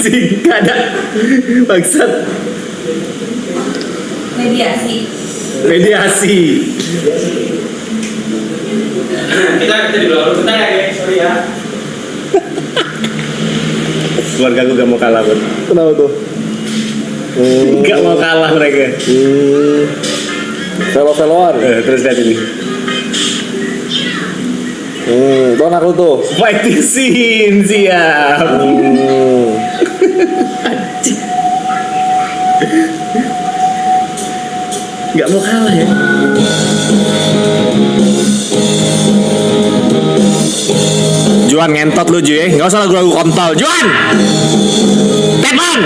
Anjing, gak ada. Maksud mediasi. Kita di belakang kita ya guys, sorry ya. Keluarga gue gak mau kalah, Bud. Kenapa tuh? Gak mau kalah mereka. Velo-veloan. Terus lihat ini. Tuh anak lu tuh. Fighting scene, siap. Anjing. Gak mau kalah ya. Juan ngentot lu Ju ya. Gak usah lagu-lagu kontol. Juan! Tepan!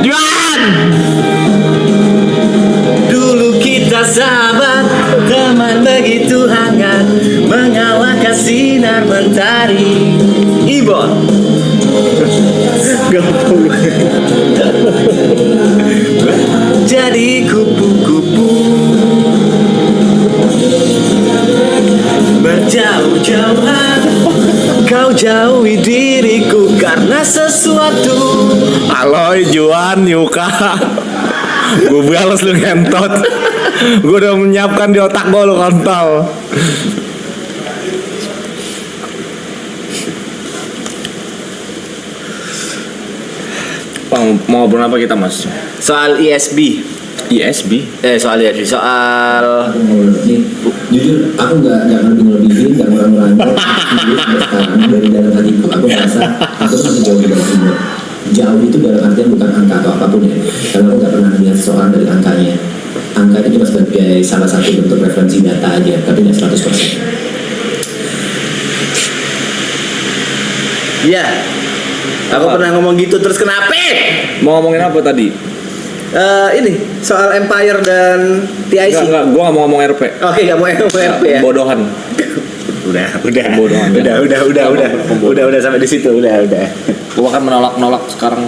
Juan! Dulu kita sahabat, teman begitu hangat, mengalahkan sinar mentari. Ibon. Gampang. Jadi kupu-kupu berjauh-jauhan, kau jauhi diriku karena sesuatu. Aloy Juan Yuka. Gue balas lu ngentot. Gue udah menyiapkan di otak gue lu kontol. Bang, mau ngobrol apa kita mas? Soal ISB. ISB? Soal ISB, soal Jujur aku nggak ngerti nggak ngurang-ngurangin sekarang dari dalam hatiku aku merasa aku tuh masih jauh di bawah umur. Jauh itu dalam artian bukan angka atau apapun ya, karena aku nggak pernah melihat seseorang dari angkanya. Angka itu cuma sebagai salah satu bentuk referensi data aja, tapi nggak 100%. Iya. Aku pernah ngomong gitu, terus kenapa? Mau ngomongin apa tadi? Ini soal Empire dan TIC. Enggak, gue gak mau ngomong RP. Oke, gak mau RP ya. Pembodohan. Udah sampai di situ, udah. Gue akan menolak sekarang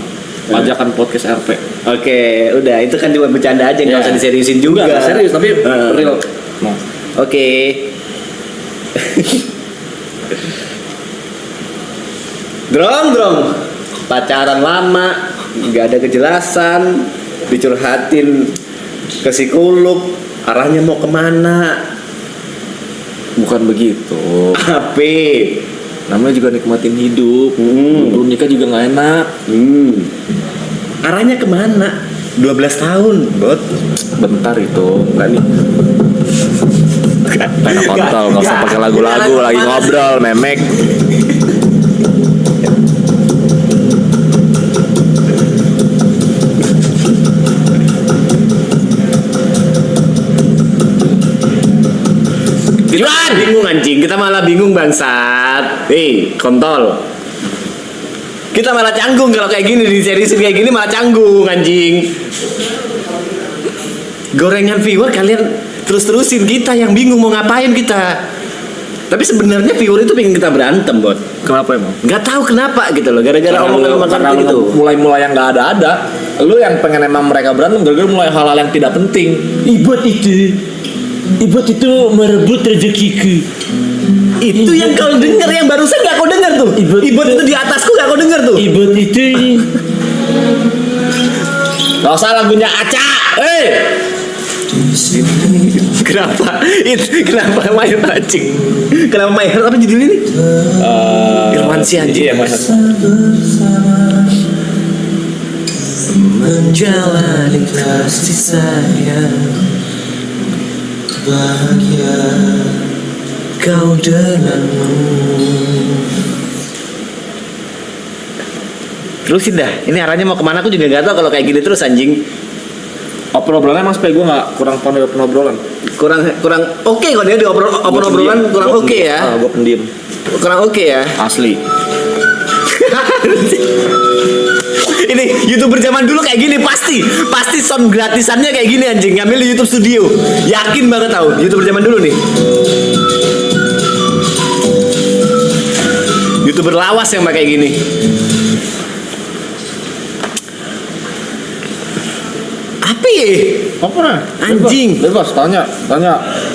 pajakan podcast RP. Oke, udah itu kan cuma bercanda aja, nggak usah diseriusin juga. Enggak serius, tapi real. Nah. Oke. Drong. Pacaran lama, nggak ada kejelasan, dicurhatin ke psikolog, arahnya mau kemana? Bukan begitu. Apa? Namanya juga nikmatin hidup. Belum nikah juga nggak enak. Arahnya kemana? 12 tahun, Bot. Bentar itu, nggak nih. Pengen kontol, nggak usah pakai lagu-lagu, lagi ngobrol, memek. Juan! Bingung anjing, kita malah bingung bangsat. Kontol. Kita malah canggung kalau kayak gini, di serius kayak gini malah canggung anjing. Gorengan viewer kalian terus-terusin, kita yang bingung mau ngapain kita. Tapi sebenarnya viewer itu pengen kita berantem, Bot. Kenapa emang? Gak tahu kenapa gitu loh, gara-gara omongan gitu. Mulai yang nggak ada. Lu yang pengen emang mereka berantem gara-gara mulai hal-hal yang tidak penting. Ibot itu merebut rezekiku. Itu yang kau dengar, yang barusan gak kau dengar tuh. Ibot itu di atasku gak kau dengar tuh. Ibot itu. Gak usah lagunya Aca. Kenapa main anjing? Kenapa main apa judulnya ini? Irwan si anjing. Iya, Mas. Menjalani kasih sayang, bahagia kau denganmu. Terusin dah, ini arahnya mau kemana aku juga gak tahu kalau kayak gini terus anjing. Obrolannya mas P, gue gak kurang pandai obrolan. Kurang oke kok dia di obrolan kurang oke ya. Gue pendiam. Kurang oke ya. Asli. Ini YouTuber zaman dulu kayak gini pasti sound gratisannya kayak gini anjing, ngambil di YouTube Studio. Yakin banget tahu YouTuber zaman dulu nih. YouTuber lawas yang pakai gini. Apa ya? Apa nih? Anjing. Bebas tanya.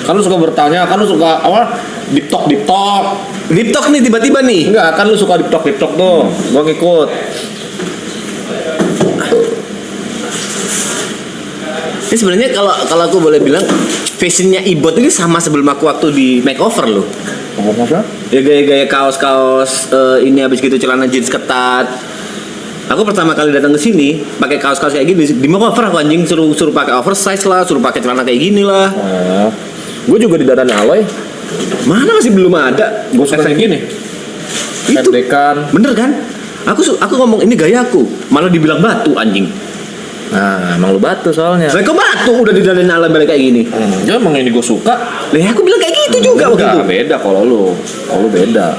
Kan lu suka bertanya, kan lu suka deep talk. Deep talk nih tiba-tiba nih. Enggak, kan lu suka deep talk tuh. Gua ngikut. Ini sebenarnya kalau aku boleh bilang fashionnya Ibot ini sama sebelum aku waktu di makeover loh. Maksudnya? Ya gaya-gaya kaos-kaos ini habis gitu celana jeans ketat. Aku pertama kali datang ke sini pakai kaos-kaos kayak gini di makeover aku anjing suruh pakai oversize lah, suruh pakai celana kayak gini lah. Gue juga di Dadan Aloy. Mana masih belum ada. Gue suka kayak gini. Itu Pendekan. bener kan? Aku ngomong ini gayaku, malah dibilang batu anjing. Nah, emang lu batu soalnya. Saya kok batu udah di dalam alam balik kayak gini. Ya emang ini gue suka. Lah aku bilang kayak gitu juga waktu itu. Beda kalau lu beda.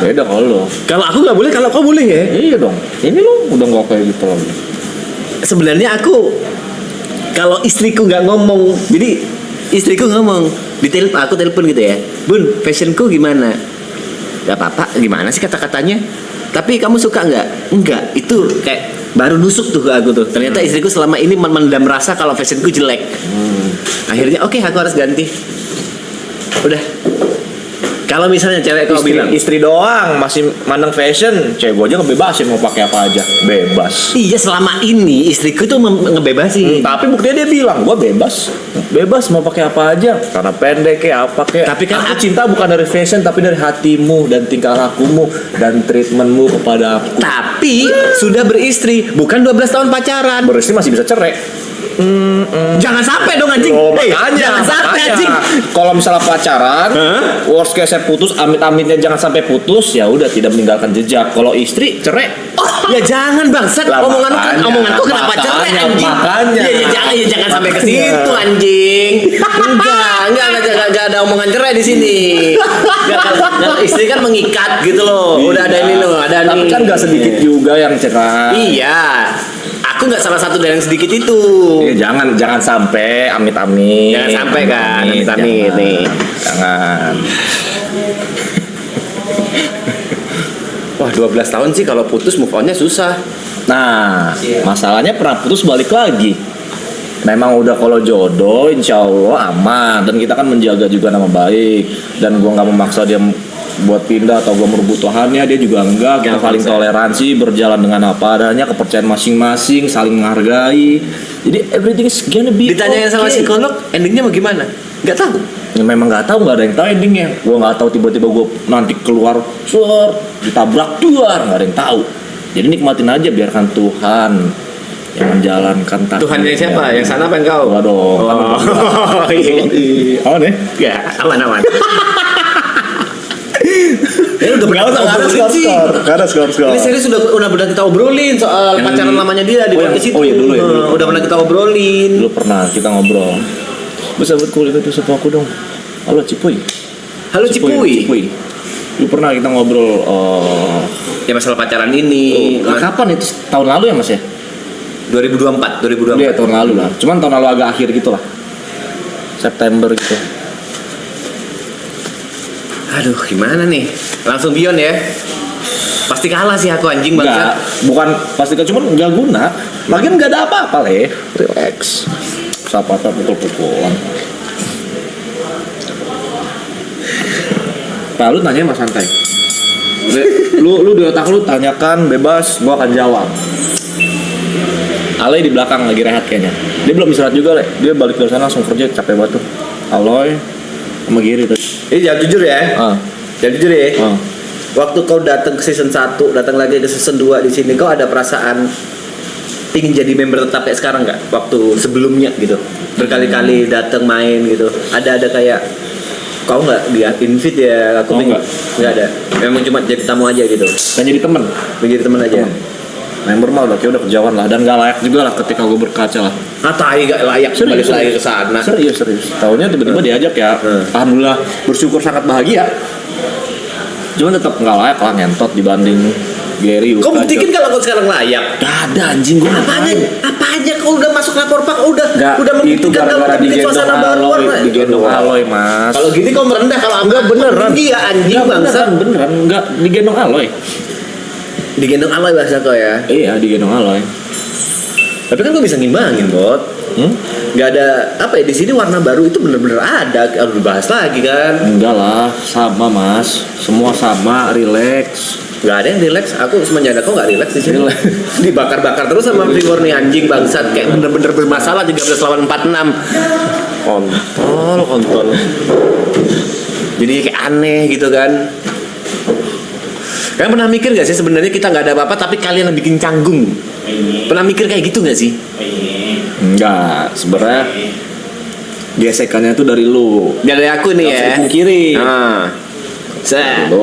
Beda kalau lu. Kalau aku nggak boleh, kalau kau boleh ya. Iya dong. Ini lu udah nggak kayak gitu lagi. Sebenarnya aku kalau istriku nggak ngomong, jadi istriku ngomong aku telepon gitu ya, Bun, fashionku gimana? Gak apa-apa, gimana sih kata-katanya? Tapi kamu suka nggak? Enggak, itu kayak baru nusuk tuh ke aku tuh. Ternyata istriku selama ini memendam rasa kalau fashionku jelek. Akhirnya oke, aku harus ganti. Udah. Kalau misalnya cewek kau bilang Istri doang masih mandang fashion, cewek gue aja ngebebasin mau pakai apa aja, bebas. iya selama ini istriku tuh ngebebasin. Tapi buktinya dia bilang gue bebas mau pakai apa aja, karena pendek kayak apa kayak. Tapi kan aku cinta bukan dari fashion tapi dari hatimu dan tingkah lakumu dan treatmentmu kepada aku. Tapi sudah beristri, bukan 12 tahun pacaran. Beristri masih bisa cerai. Jangan sampai dong anjing. Oh, Jangan sampai anjing. Kalau misalnya pacaran, worst case putus, amit-amitnya jangan sampai putus, ya udah tidak meninggalkan jejak. Kalau istri cerai, Ya jangan bangsat. Lah, Omonganku kenapa cerai anjing? makanya. Ya jangan sampai ke situ anjing. Enggak ada omongan cerai di sini. Nggak, istri kan mengikat gitu loh. Udah ada ini loh, ada tapi nih. kan gak sedikit juga yang cerai. Iya. Aku nggak salah satu dari yang sedikit itu. Ya, jangan sampai amit-amit. Jangan sampai kan, amit-amit nih. Jangan. Wah 12 tahun sih kalau putus move on-nya susah. Nah, masalahnya pernah putus balik lagi. Memang udah kalau jodoh, insya Allah aman. Dan kita kan menjaga juga nama baik. Dan gua nggak memaksa dia buat pindah atau gue merebut lahannya, dia juga enggak. Kita saling toleransi, berjalan dengan apa adanya, kepercayaan masing-masing, saling menghargai. Jadi everything is gonna be Ditanyain okay. sama psikolog, endingnya mau gimana? Nggak tahu. Ya memang nggak tahu, nggak ada yang tahu endingnya. Gue nggak tahu tiba-tiba gue nanti keluar ditabrak duar, nggak ada yang tahu. Jadi nikmatin aja, biarkan Tuhan yang menjalankan takdir. Tuhan yang siapa? Yang sana apa yang kau? Enggak dong. Oh, iya. Aman ya? Ya, aman. Ya udah pernah kita obrolin sih. Karena skor. Ini serius udah pernah kita obrolin soal Yang pacaran di- lamanya dia di Oh, yang- podcast itu. oh iya, dulu ya, dulu. Udah pernah kita obrolin. Dulu pernah kita ngobrol. Bisa buat kulit itu sama aku dong. Halo Cipuy. Halo Cipuy. Lu pernah kita ngobrol Ya masalah pacaran ini. kapan itu? Tahun lalu ya Mas ya? 2024. Iya tahun lalu lah. Cuman tahun lalu agak akhir gitu lah. September gitu. Aduh, gimana nih? Langsung Bion ya. Pasti kalah sih aku anjing Enggak, banget. bukan pasti cuman nggak guna. Lagian nggak ada apa-apa le. Relax. Sapata pukul-pukulan. Pak lu nanya mas santai. Lu di otak lu tanyakan bebas, gua akan jawab. Aloy di belakang lagi rehat kayaknya. Dia belum istirahat juga le. Dia balik dari sana langsung kerja, capek banget tuh. Aloy sama Giri tuh. Ini jawab jujur ya. Jawab jujur ya. Waktu kau datang ke season 1, datang lagi ke season 2 di sini, kau ada perasaan ingin jadi member tetap kayak sekarang nggak? Waktu sebelumnya gitu, berkali-kali datang main gitu. Ada kayak kau nggak dia invite ya? Aku Oh, nggak ada. Memang cuma jadi tamu aja gitu. Kan jadi temen. Menjadi teman aja. Member mah udah kayak udah kejauhan lah dan gak layak juga lah ketika gue berkaca lah. Tai gak layak balik lagi ke sana. Serius. Tahunnya tiba-tiba diajak ya. Alhamdulillah bersyukur sangat bahagia. Cuman tetap nggak layak lah, ngentot dibanding Gary. Kau buktikan kalau kau sekarang layak. Gak ada anjing gue. Apa aja kau udah masuk lapor pak udah Itu membuktikan gara-gara kau bikin suasana baru warna. digendong Aloy mas. Kalau gini kau merendah, kalau enggak beneran. Iya anjing bangsa. Beneran nggak digendong Aloy. Digendong Aloy bahasa kau ya. Iya digendong Aloy. Tapi kan gue bisa ngimbangin, Bot. Gak ada apa ya di sini warna baru itu bener-bener ada, harus dibahas lagi kan? Enggak lah, sama mas, semua sama, relax. Gak ada yang relax. Aku semenjak kau gak relax di sini. Relax. Dibakar-bakar terus sama figur nih anjing bangsat, kayak bener-bener bermasalah 13 lawan 46. Kontol. Jadi kayak aneh gitu kan. Kalian pernah mikir gak sih sebenarnya kita nggak ada apa-apa tapi kalian yang bikin canggung? Pernah mikir kayak gitu gak sih? Enggak, sebenarnya gesekannya tuh dari lu. Dari aku nih ya. Kiri. Nah,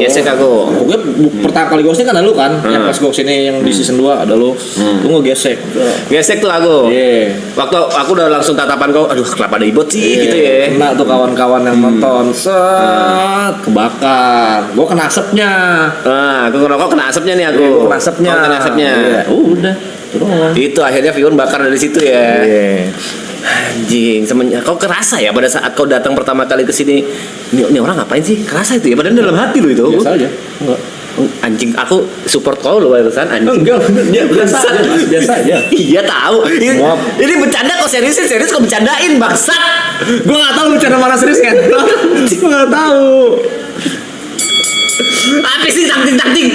gesek aku. Pokoknya pertama kali ghosting kan ada lu kan. Yang pas gue kesini yang di season 2 ada lu. Lu ngegesek. Gesek tuh aku. Iya. Waktu aku udah langsung tatapan kau, aduh kenapa ada ibot sih gitu ya. Kena tuh kawan-kawan yang nonton. Set, kebakar. Gue kena asapnya. Nah, aku ngerokok kena asapnya nih aku. Iya, kena asapnya. Oh, kena asapnya. Iya. Udah. Itu doang. Itu akhirnya Fion bakar dari situ ya. Iya. Anjing, semenjak kau kerasa ya pada saat kau datang pertama kali ke sini, ini orang ngapain sih? Kerasa itu ya, padahal dalam hati lo itu. Biasa aja. Enggak. Anjing, aku support kau lo barusan anjing. Enggak, dia biasa aja, Mas. Biasa aja. Iya tahu. Maaf. Ini bercanda kok serius kok bercandain bangsat. Gue nggak tahu lu cara mana serius kan? Gue nggak tahu. Apa sih takting?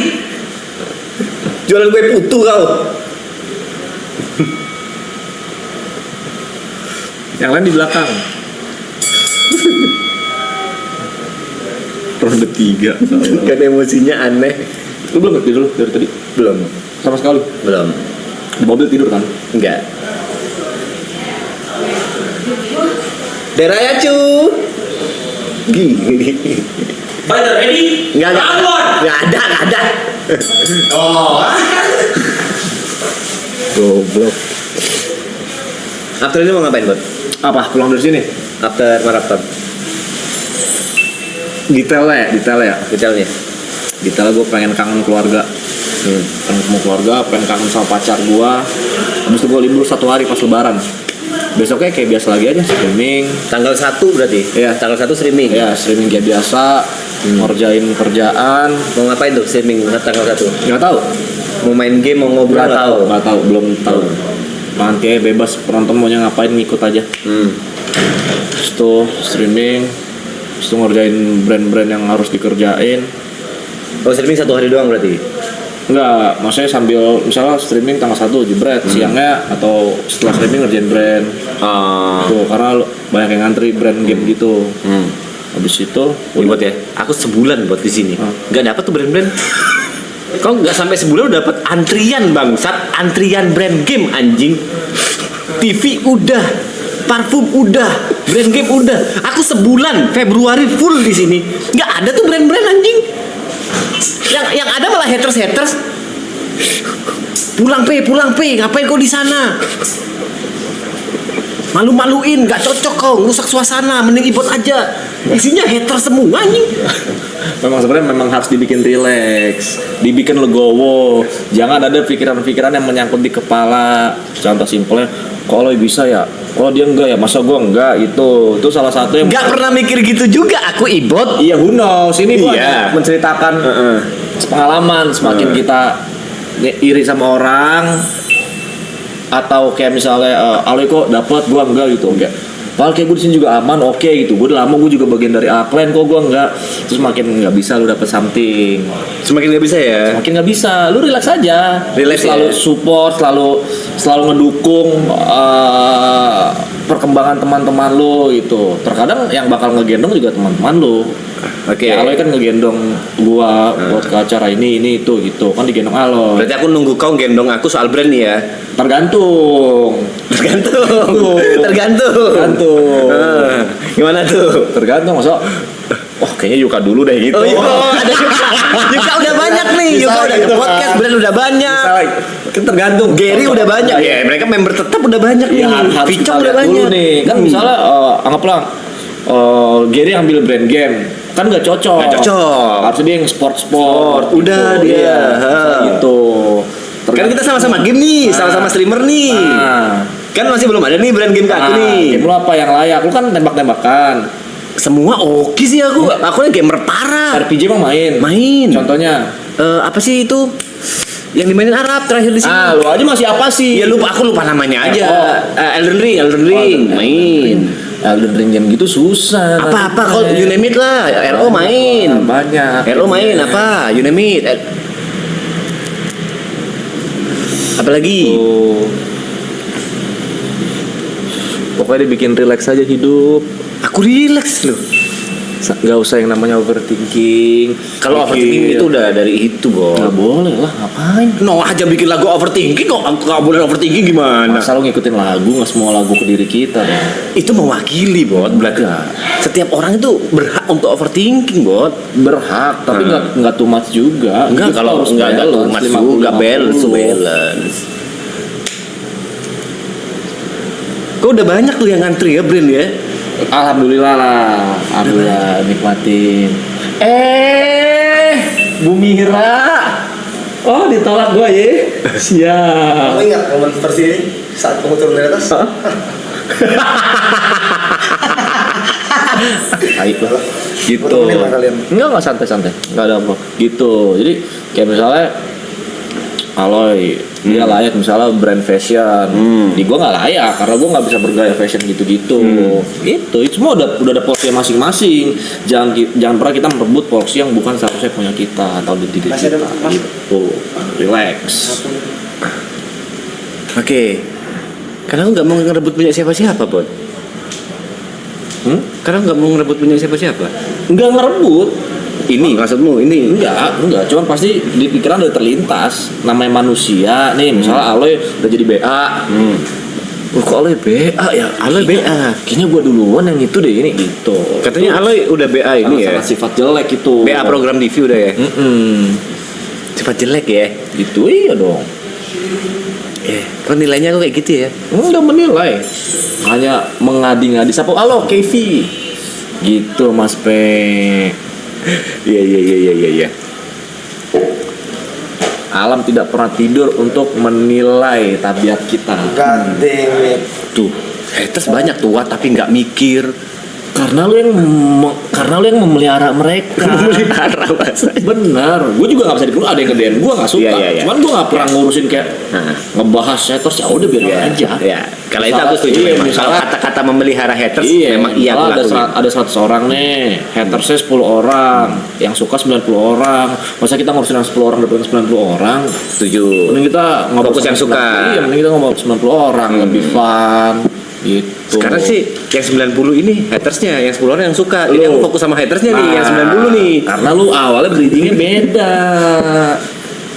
Jualan gue putu kau. Yang lain di belakang. Ronde 3. Kan emosinya aneh. Lu belum tidur dari tadi? Belum. Sama sekali. Belum. Di mobil tidur kan? Enggak. Daerah ya cu. Gini. Fighter ready? Enggak Round one. Enggak ada. Oh. Goblok. After ini mau ngapain, Bot? Apa? Pulang dari sini? After marathon. Detailnya. Detailnya. Detailnya gue pengen kangen keluarga. Pengen ketemu keluarga, pengen kangen sama pacar gue. Habis itu gue libur 1 hari pas lebaran. Besoknya kayak biasa lagi aja, streaming. Tanggal 1 berarti? Iya. Tanggal 1 streaming? Ya, streaming kayak biasa. Ngerjain kerjaan. Mau ngapain tuh streaming tanggal 1? Nggak tahu. Mau main game, mau ngobrol? Nggak tahu, belum tahu. Nanti bebas penonton maunya ngapain ngikut aja. Terus tuh streaming, terus tuh ngerjain brand-brand yang harus dikerjain. Oh streaming 1 hari doang berarti? Enggak, maksudnya sambil misalnya streaming tanggal 1 jebret, siangnya atau setelah streaming ngerjain brand. Tuh, karena banyak yang ngantri brand game gitu. Habis itu Ini buat ya, aku sebulan buat di sini. Nggak dapat tuh brand-brand. Kau nggak sampai sebulan udah dapat antrian bangsat, antrian brand game anjing. TV udah, parfum udah, brand game udah. Aku sebulan Februari full di sini. Nggak ada tuh brand-brand anjing. Yang ada malah haters. Pulang pe, ngapain kau di sana? Malu-maluin, gak cocok kau, rusak suasana, mending ibot aja. Isinya hater semua anjing. memang harus dibikin rileks, dibikin legowo. Jangan ada pikiran-pikiran yang menyangkut di kepala. Contoh simpelnya, kalau bisa ya, kalau dia enggak ya, masa gua enggak itu salah satu yang Gak pernah mikir gitu juga aku ibot. Iya, who knows, ini gua Iya. menceritakan pengalaman. Semakin kita iri sama orang, atau kayak misalnya Ale kok dapat gua enggak gitu, enggak. Padahal kayak gue di sini juga aman, oke gitu. Gue udah lama, gue juga bagian dari Aklen, kok gue enggak. Terus makin nggak bisa lu dapet something. Semakin gak bisa ya. Makin nggak bisa, lu relax aja. Relax selalu ya? support, selalu ngedukung perkembangan teman-teman lu gitu. Terkadang yang bakal ngegendong juga teman-teman lu. Oke. Ya, Aloy kan ngegendong gua buat ke acara ini itu gitu. Kan digendong Aloy. Berarti aku nunggu kau gendong aku soal brand nih ya. Tergantung. Tergantung. Gimana tuh? Tergantung, masa kayaknya Yuka dulu deh gitu. Oh iya, ada Yuka. Yuka udah banyak nih. Bisa Yuka udah ke gitu, podcast, kan. brand udah banyak. Kan tergantung. Gary udah banyak. Ya, mereka member tetap udah banyak nih. Iya, harus Picong kita udah lihat banyak. dulu nih. Kan misalnya anggaplah Gary ambil brand game, kan nggak cocok. Nggak cocok. Harusnya dia yang sport. Udah dia. Iya, gitu. Kan kita sama-sama game nih, sama-sama streamer nih. Kan masih belum ada nih brand game ke aku nih. Game lu apa yang layak? Lu kan tembak-tembakan. Semua oke sih aku. Aku nih gamer parah. RPG emang main. Main. Contohnya Apa sih itu? Yang dimainin Arab terakhir di sini. Lu aja masih apa sih? Ya lupa, aku lupa namanya aja. Elden Ring main. Elden Ring game gitu susah. Apa kalau you name it lah, RO main. Banyak. RO main apa? You name it. Apalagi? Tuh. Pokoknya dibikin relax aja hidup. Aku relax loh. Nggak usah yang namanya overthinking. Kalau overthinking itu udah dari itu, Bos. Nggak boleh lah, ngapain? No aja bikin lagu overthinking kok nggak boleh overthinking gimana? Masa lu ngikutin lagu, nggak semua lagu ke diri kita dong. Itu mewakili, Bot. Berarti setiap orang itu berhak untuk overthinking, Bot. Berhak, tapi nggak too much juga. Enggak, Kita kalau harus enggak ada balance, mas 50, juga 50. balance. Kok udah banyak tuh yang ngantri ya, Brin ya? Alhamdulillah lah, alhamdulillah nikmatin. Bu Mira, oh ditolak gua ya. Siap. Kamu ingat momen seperti ini saat kamu turun dari atas? Baik lah. Gitu. Temenin lah kalian. Enggak santai-santai, enggak ada apa. Gitu. Jadi kayak misalnya Aloy, dia layak misalnya brand fashion. Di gua nggak layak karena gua nggak bisa bergaya fashion gitu-gitu. Itu semua udah ada porsi masing-masing. Jangan pernah kita merebut porsi yang bukan seharusnya punya kita atau di diri Masih kita. ada, Mas? Gitu. Relax. Oke. Karena aku nggak mau ngerebut punya siapa-siapa, Bot. Karena nggak mau ngerebut punya siapa-siapa. Nggak ngerebut. Ini maksudmu ini? Enggak, cuman pasti di pikiran udah terlintas. Namanya manusia, nih misalnya Aloy udah jadi BA. Kok Aloy BA ya? Aloy BA. Kayaknya gua duluan yang itu deh ini gitu. Katanya Aloy udah BA ini ya. Karena sifat jelek itu. BA program TV udah ya. Sifat jelek ya. Gitu iya dong. Kok nilainya kok kayak gitu ya? Udah menilai. Hanya mengadi-ngadi sapu halo Kevi. Gitu Mas P. Iya. Alam tidak pernah tidur untuk menilai tabiat kita. Ganting. Tuh, haters banyak tuh tapi nggak mikir. Karena lu yang memelihara mereka. Memelihara bahasa. Bener, gue juga nggak bisa dipeluk. Ada yang nge-DM gue nggak suka. Iya. Cuman gue nggak pernah ngurusin kayak ngebahas haters ya udah biar aja. Ya, kalau itu aku setuju. Iya, Memang. Kalau misalnya- kata-kata memelihara haters memang iya misalnya aku lakuin. ada 100 orang nih, hatersnya 10 orang, yang suka 90 orang. Masa kita ngurusin yang 10 orang daripada 90 orang? Setuju. Mending kita ngobrol Fokus sama yang suka. 90. Iya, mending kita ngobrol 90 orang lebih fun gitu. Sekarang sih yang 90 ini hatersnya, yang 10 orang yang suka. Jadi Lu. aku fokus sama hatersnya nih, yang 90 nih. Karena lu awalnya breedingnya beda.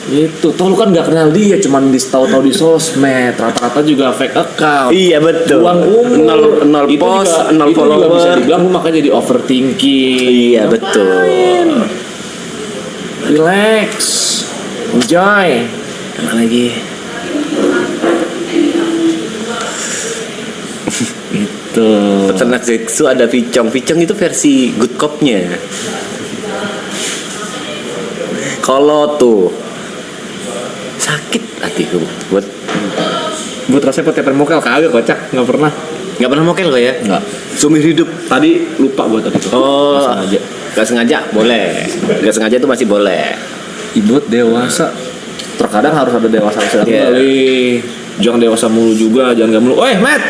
Gitu. Toh lu kan gak kenal dia, cuman tahu-tahu di sosmed. Rata-rata juga fake account. Iya betul. Buang umur. Nol Itu post, juga- nol itu juga bisa follower. dibilang lu makanya jadi overthinking. Iya betul. Relax. Enjoy. Kemana lagi? Gitu. Peternak Zeksu ada Vicong. Vicong itu versi good cop-nya. Kalau tuh sakit hatiku buat Rasanya pakai termokal kagak kocak, nggak pernah. nggak pernah mokel kok ya. Nggak. Seumur hidup. Tadi lupa gua tadi tuh. Oh, Nggak sengaja. nggak sengaja boleh. Nggak sengaja itu masih boleh. Ibut dewasa. Terkadang harus ada dewasa sedang Iya. kali. Jangan dewasa mulu juga, jangan gak mulu. Matt.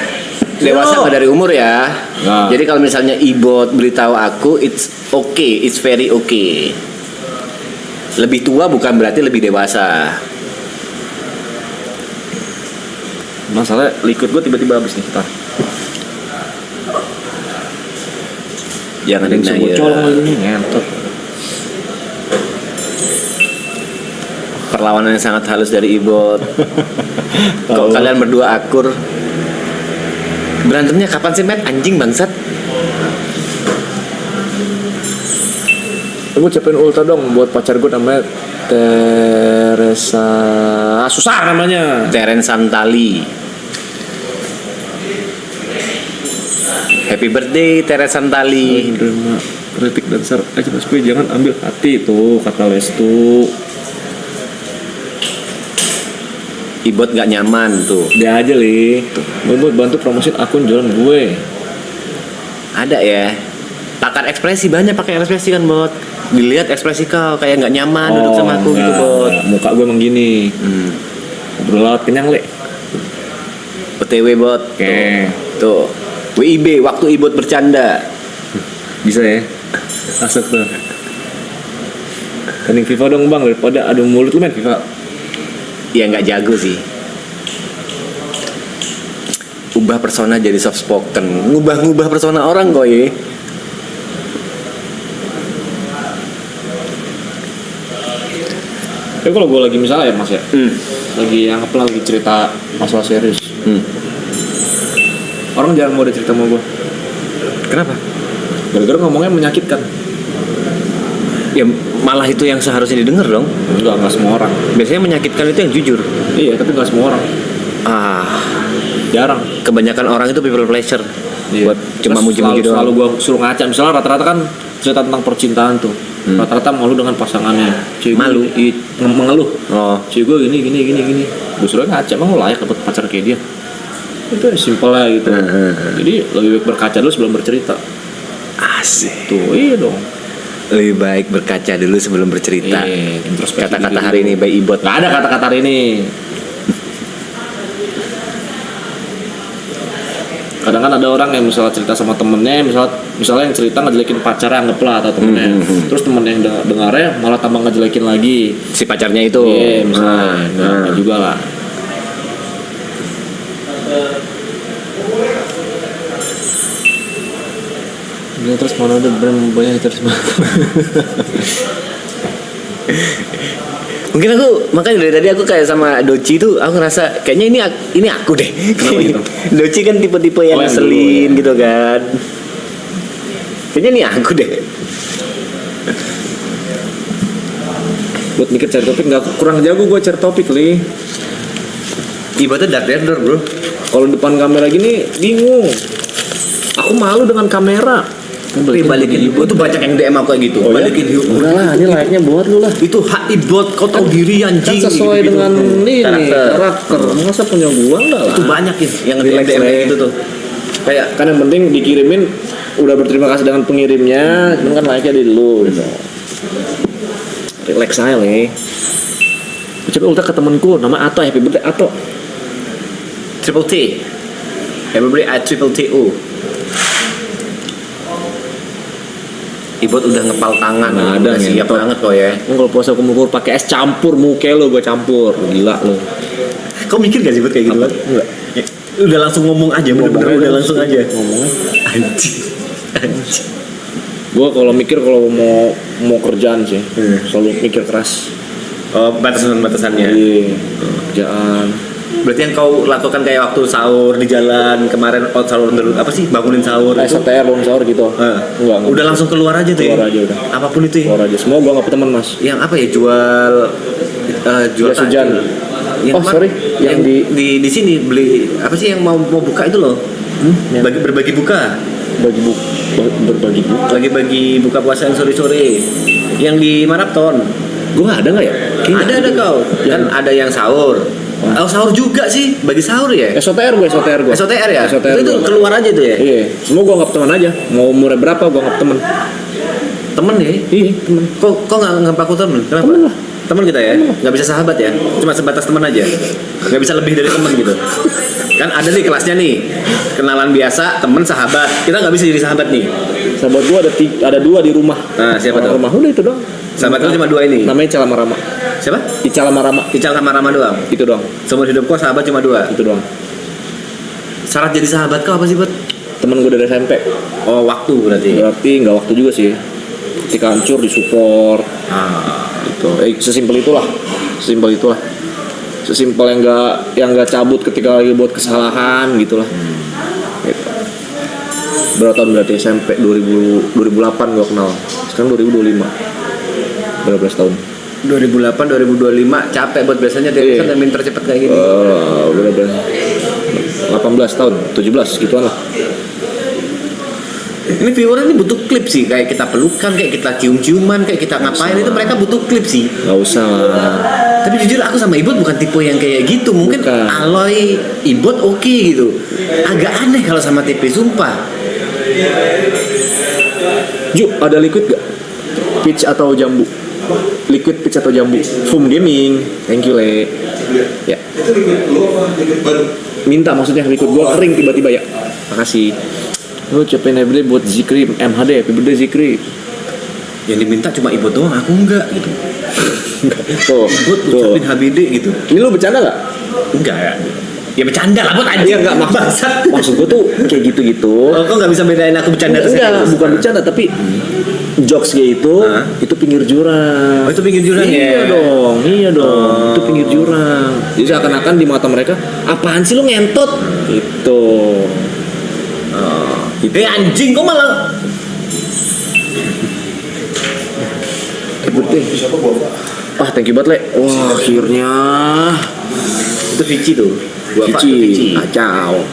Dewasa nggak dari umur ya. Nah. Jadi kalau misalnya Ibot beritahu aku, it's okay, it's very okay. Lebih tua bukan berarti lebih dewasa. Masalah liquid gue tiba-tiba habis nih, tar. Jangan Ada yang sebut denial. colong lagi nih, ngentot. Perlawanan yang sangat halus dari Ibot. Kok Tahu. kalian berdua akur? Berantemnya kapan sih, Matt? Anjing bangsat. Gue ucapin ulta dong buat pacar gue namanya Teresa. Susah namanya. Teren Santali. Happy birthday Teren Santali. Menerima kritik dan saran aja Mas Pi, jangan ambil hati tuh kata Lestu. Ibot gak nyaman tuh. Dia aja li. Gue buat bantu promosiin akun jualan gue. Ada ya. Pakar ekspresi banyak pakai ekspresi kan, Bot. dilihat ekspresi kau kayak nggak nyaman duduk sama aku gitu, Bot. Muka gue emang gini. Berlalat kenyang, Le. OTW, Bot. Oke. Tuh. WIB, waktu Ibot bercanda. Bisa ya? Masuk tuh. Tanding FIFA dong bang, daripada adu mulut lu main FIFA. Ya nggak jago sih. Ubah persona jadi soft spoken. Ngubah persona orang kok ya. Tapi kalau gue lagi misalnya ya mas ya, lagi anggaplah lagi cerita masalah serius, orang jarang mau ada cerita sama gue. Kenapa? Gara-gara ngomongnya menyakitkan. Ya malah itu yang seharusnya didengar dong. Enggak semua orang. Biasanya menyakitkan itu yang jujur. Iya, tapi nggak semua orang. Jarang. Kebanyakan orang itu people pleasure. Iya. Buat cuma Terus muji-muji doang. Selalu gue suruh ngaca. Misalnya rata-rata kan cerita tentang percintaan tuh. Rata-rata malu dengan pasangannya. Cewek Malu? Mengeluh. Oh. Cewek gue gini. Gue suruh ngaca. Emang lo layak dapet pacar kayak dia? Itu ya simpel lah gitu. Jadi lebih baik berkaca dulu sebelum bercerita. Asik. Tuh, iya dong. Lebih baik berkaca dulu sebelum bercerita. Iya, introspeksi Kata-kata diri hari dulu. ini by Ibot. Gak ada kata-kata hari ini. Kadang kan ada orang yang misalnya cerita sama temennya, misalnya yang cerita ngejelekin pacarnya anggaplah atau temennya, terus temen yang dengarnya malah tambah ngejelekin lagi. Si pacarnya itu. Iya, misalnya, nggak juga lah. Ya, terus mana ada brand banyak terus Mungkin aku makanya dari tadi aku kayak sama Doci tuh aku ngerasa kayaknya ini aku deh. Kenapa gitu? Doci kan tipe-tipe yang yang ngeselin dulu, gitu kan. Kayaknya ini aku deh. buat mikir cari topik nggak kurang jago gue cari topik li. Ibaratnya dar bro. Kalau depan kamera gini bingung. Aku malu dengan kamera. Balikin ibu tuh banyak yang DM aku kayak gitu. Oh, ya? Balikin ibu. Udah lah, ini layaknya buat lu lah. Itu hak Ibot, kau tahu diri anjing. Kan sesuai gitu-gitu. dengan ini Karakter. Masa punya gua enggak lah. Itu banyak ya yang Relax, DM kayak Le. gitu tuh. Kayak Kan yang penting dikirimin udah berterima kasih dengan pengirimnya, cuman kan layaknya di lu gitu. Relax aja nih. Coba ulta ke temenku, nama Ato, happy birthday Ato. Triple T. Everybody at Triple TU. Ibot udah ngepal tangan, Nggak ada, udah siap ngentot. banget kok ya. Kalau puasa kumur pakai es campur muke lo, gue campur, gila lo. Kau mikir gak sih Ibot kayak gitu kan? Enggak. Udah langsung ngomong aja, bener-bener udah langsung aja. Ngomongnya. Anjing. Gue kalau mikir kalau mau kerjaan sih, selalu mikir keras. Oh, batasan-batasannya. Iya, kerjaan. Berarti yang kau lakukan kayak waktu sahur di jalan kemarin, sahur dulu apa sih? Bangunin sahur itu. STR bangun sahur gitu. Enggak. Udah langsung keluar aja tuh. Keluar ya? aja udah. Apapun itu ya. Keluar aja. Semua gue nggak teman mas. Yang apa ya jual Jas hujan. Yang Oh, sorry. yang di sini beli apa sih yang mau buka itu loh? Berbagi buka. Berbagi buku. Lagi bagi buka puasa yang sore-sore. Yang di maraton. Gue nggak ada nggak ya? Ada kau. Kan ada yang sahur. Oh, sahur juga sih, bagi sahur ya? SOTR gue. SOTR ya? SOTR itu gua. keluar aja tuh ya? Iya. Semua gue nggak teman aja. Mau umurnya berapa gue nggak temen. Temen ya? Iya temen. Kok nggak paku temen? Kenapa? Temen lah. Temen kita ya? Nggak bisa sahabat ya? Cuma sebatas teman aja? Nggak bisa lebih dari temen gitu? Kan ada nih kelasnya nih, kenalan biasa, temen, sahabat. Kita nggak bisa jadi sahabat nih. Sahabat gue ada 2 di rumah. Nah, siapa tuh? Rumah udah itu doang. Sahabat lu cuma 2 ini. Namanya Ical sama Rama. Siapa? Ical sama Rama. Ical sama Rama doang. Itu doang. Seumur hidup kau sahabat cuma 2. Itu doang. Syarat jadi sahabat kau apa sih, Bud? Temen gue dari SMP. Oh, waktu berarti. Berarti nggak waktu juga sih. Ketika hancur disupport. Gitu. Sesimpel itulah. Sesimpel yang nggak cabut ketika lagi buat kesalahan gitulah. Gitu. Berapa tahun berarti SMP 2008 gue kenal. Sekarang 2025. Berapa belas tahun? 2008, 2025 capek buat biasanya dia Iya. kan yang minta cepet kayak gini. Berapa? 18 tahun, 17 gituan lah. Ini viewer ini butuh klip sih, kayak kita pelukan, kayak kita cium-ciuman, kayak kita ngapain itu mereka butuh klip sih. Gak usah lah. Tapi jujur aku sama Ibot bukan tipe yang kayak gitu. Mungkin Bukan. Aloy, Ibot oke gitu. Agak aneh kalau sama TP, sumpah. Ju, ada liquid gak? Peach atau jambu? Liquid peach atau jambu? Foam gaming. Thank you, Le. Ya. Itu liquid lu apa liquid baru? Minta maksudnya liquid gua kering tiba-tiba ya. Makasih. Lu ucapin happy birthday buat Zikri MHD, happy birthday Zikri. Yang diminta cuma Ibut doang, aku enggak gitu. Tuh, Ibut tuh. ucapin HBD gitu. Ini lu bercanda nggak? Enggak ya. Ya bercanda lah buat anjing. Iya nggak Bangsat. maksud gua tuh kayak gitu-gitu. Oh, kok nggak bisa bedain aku bercanda atau Enggak, serius? bukan bercanda tapi jokes kayak itu pinggir jurang. Oh, itu pinggir jurang iya ya? dong, iya dong. Itu pinggir jurang. Jadi seakan-akan di mata mereka, apaan sih lu ngentot? Itu. Itu anjing kok malah. Birthday. Siapa gua Pak? Ah, thank you banget, Le. Wah, akhirnya. Itu Vici tuh. Gua Pak tuh Cici, kacau.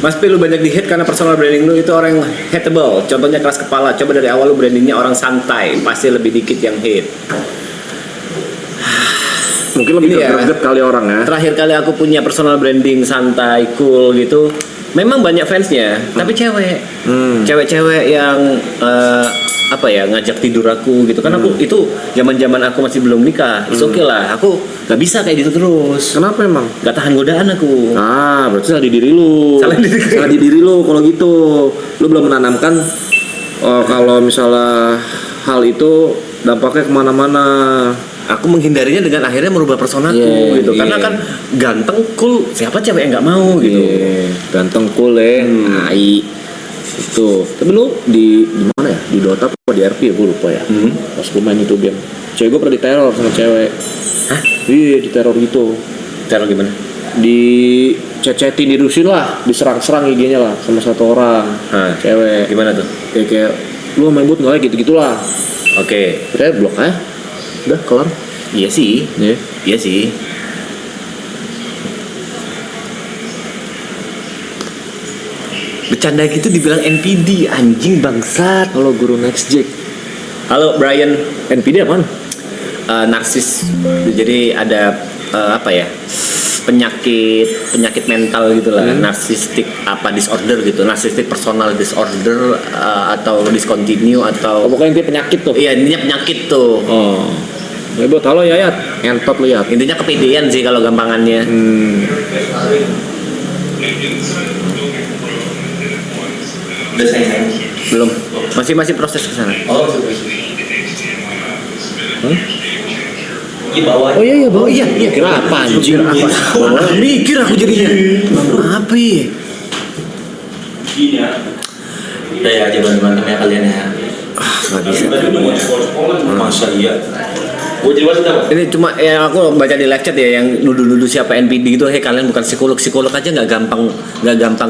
Mas P, lu banyak di hate karena personal branding lu itu orang yang hateable. Contohnya keras kepala. Coba dari awal lu brandingnya orang santai, pasti lebih dikit yang hate. Mungkin lebih Ini ya. greget kali orang ya. Terakhir kali aku punya personal branding santai, cool gitu. Memang banyak fansnya, tapi cewek. Cewek-cewek yang apa ya, ngajak tidur aku gitu. Kan aku itu zaman-zaman aku masih belum nikah. It's okay lah. Aku gak bisa kayak gitu terus. Kenapa emang? Gak tahan godaan aku. Ah, berarti salah di diri lu. Salah di diri. Salah di diri lu kalau gitu. Lu belum menanamkan kalau misalnya hal itu dampaknya kemana-mana. Aku menghindarinya dengan akhirnya merubah personaku Yeah, gitu. Karena yeah. kan ganteng, cool. Siapa cewek yang gak mau gitu. Iya, ganteng cool ya. Ai. Itu. Tapi lu di mana ya? Di Dota apa di RP ya? Gue lupa ya. Pas gue main itu game. Cewek gue pernah diteror sama cewek. Hah? Iya, diteror gitu. Cara gimana? Di cecetin, dirusin lah, diserang-serang IG-nya lah sama satu orang. Hah. Cewek. Gimana tuh? Kayak lu main bot nggak gitu-gitulah. Oke. Kita blok aja. Udah kelar. Iya sih. Iya. Iya sih. Bercanda gitu dibilang NPD, anjing bangsat. Halo guru Next Jack. Halo Brian. NPD apaan? Narsis. Jadi ada apa ya? Penyakit mental gitu lah, narcissistic apa disorder gitu, narcissistic personal disorder atau discontinue Oh, atau pokoknya intinya penyakit tuh. iya intinya penyakit tuh. Oh. Ya buat halo Yayat, ngentot lu ya. Intinya kepedean sih kalau gampangannya. Udah sayang. Belum. Masih proses ke sana. Oh, terus. Di bawah. Oh iya Oh iya, Kira apa anjing? Mikir aku jadinya. Apa ya? Gini ya. Udah ya, aja bantu-bantu ya kalian ya. Nggak bisa. Masa iya. Gue jadi wasit apa? Ini cuma yang aku baca di live chat ya, yang nuduh-nuduh siapa NPD gitu. Hei, kalian bukan psikolog aja nggak gampang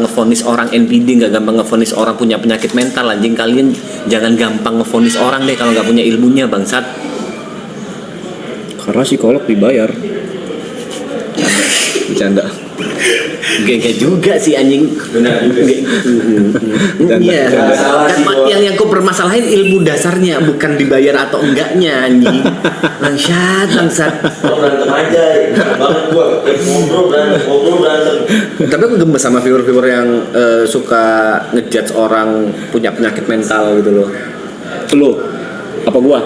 ngevonis orang NPD, nggak gampang ngevonis orang punya penyakit mental. Anjing, kalian jangan gampang ngevonis orang deh kalau nggak punya ilmunya, bangsat. Karena psikolog dibayar. Bercanda. Gak juga sih anjing. Benar juga. Iya. Salah sih, Kan Bo. yang aku permasalahin ilmu dasarnya, bukan dibayar atau enggaknya anjing. Bangsat. Kalau berantem aja, banget gua. Ngobrol berantem. Tapi aku gemes sama viewer-viewer yang suka ngejudge orang punya penyakit mental gitu loh. Lu apa gua?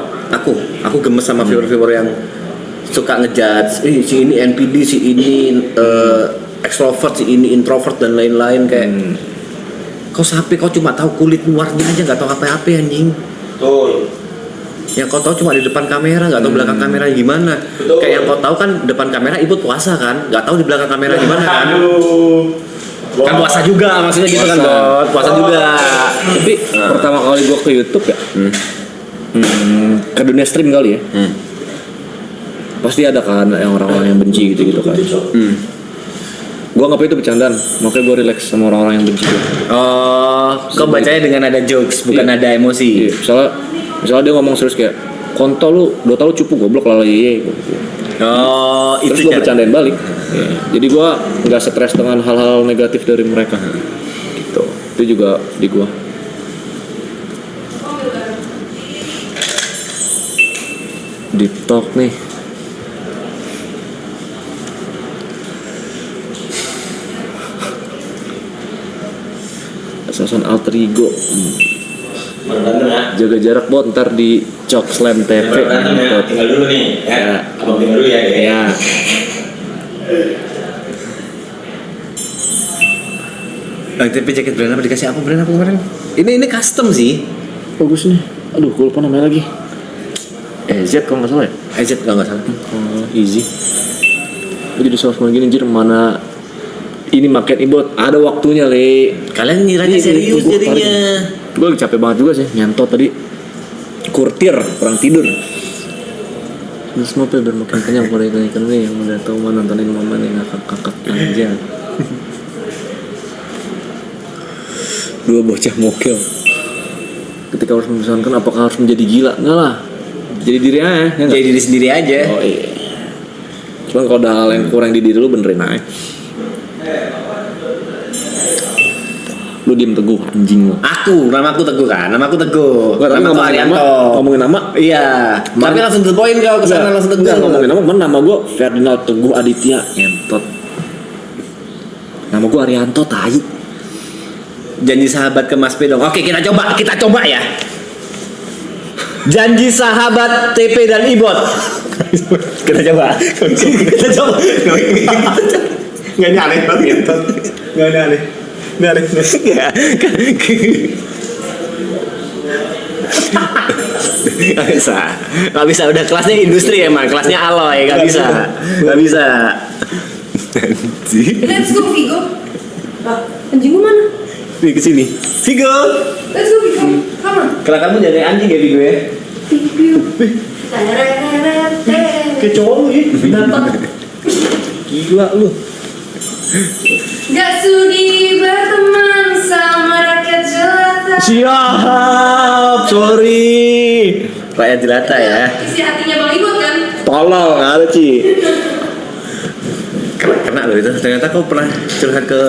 Aku gemes sama viewer-viewer yang suka ngejudge, si ini NPD, si ini extrovert, si ini introvert dan lain-lain kayak. Kau sampai kau cuma tahu kulit luarnya aja, nggak tahu apa-apa anjing. Betul. Yang kau tahu cuma di depan kamera, nggak tahu belakang kamera gimana. Betul. Kayak yang kau tahu kan depan kamera ibu puasa kan, nggak tahu di belakang kamera gimana kan. Aduh. Kan puasa juga maksudnya gitu kan, Puasa. Bot. Puasa juga. Tapi pertama kali gua ke YouTube ya. Ke dunia stream kali ya. Pasti ada kan yang orang-orang yang benci gitu kan. Gua nggak itu bercandaan, makanya gua relax sama orang-orang yang benci gua. Oh, kau bacanya dengan ada jokes, bukan Iya. ada emosi. Iya, misalnya dia ngomong serius kayak kontol lu, Dota lu cupu goblok lala yeye. Oh, Terus itu gue cara. bercandain balik. Iya. Jadi gue nggak stres dengan hal-hal negatif dari mereka. Gitu. Itu juga di gue. Deep talk nih. Asasan alter ego. Berantem ya. Jaga jarak bot, ntar di Cok Slam TV. Berantem ya. Tinggal dulu nih. Ya. Ya. Abang tinggal dulu ya. Ya. Bang, tapi jaket brand apa dikasih apa brand apa kemarin? Ini custom sih. Bagus nih. Aduh, gue lupa namanya lagi. EZ kalau nggak salah ya? EZ kalau nggak salah. Easy. Gue jadi soft gini anjir, mana ini market ibot ada waktunya le. Kalian ngiranya serius jadinya. Gue lagi capek banget juga sih, nyantot tadi. Kurtir, kurang tidur. Ini semua biar makin kenyang pada ikan nih yang udah tahu mana nontonin mama nih ngakak-kakak aja. Dua bocah mokel. Ketika harus memesankan, apakah harus menjadi gila? Enggak lah. Jadi diri aja. Ya nggak? Jadi diri sendiri aja. Oh iya. Cuman kalau ada hal yang kurang di diri lu benerin aja. Lu diem teguh anjing lu. Nama aku Teguh kan? Nama aku Teguh. Gua Nama aku Arianto. Ngomongin nama. Iya. Tapi langsung to the point kau kesana langsung Teguh. Enggak, ngomongin nama, mana nama gue Ferdinand Teguh Aditya Ngentot. Nama gue Arianto tai. Janji sahabat ke Mas P dong. Oke, kita coba ya. Janji sahabat TP dan Ibot. Kita coba. Nggak nyale banget. Nggak nyale. Nggak bisa. Udah kelasnya industri emang. Kelasnya alloy. Nggak bisa. Let's go Vigo. Lah, anjing gua mana? Nih kesini. Vigo. Let's go Vigo. Come on. Kalau kamu jadi anjing ya Vigo ya. Kecoa lu ya. Binatang. Gila lu. Gak sudi berteman sama rakyat jelata. Siap. Sorry. Rakyat jelata ya. Isi hatinya Bang Ibot kan? Tolol nggak ada Ci. Kena loh itu. Ternyata kau pernah curhat ke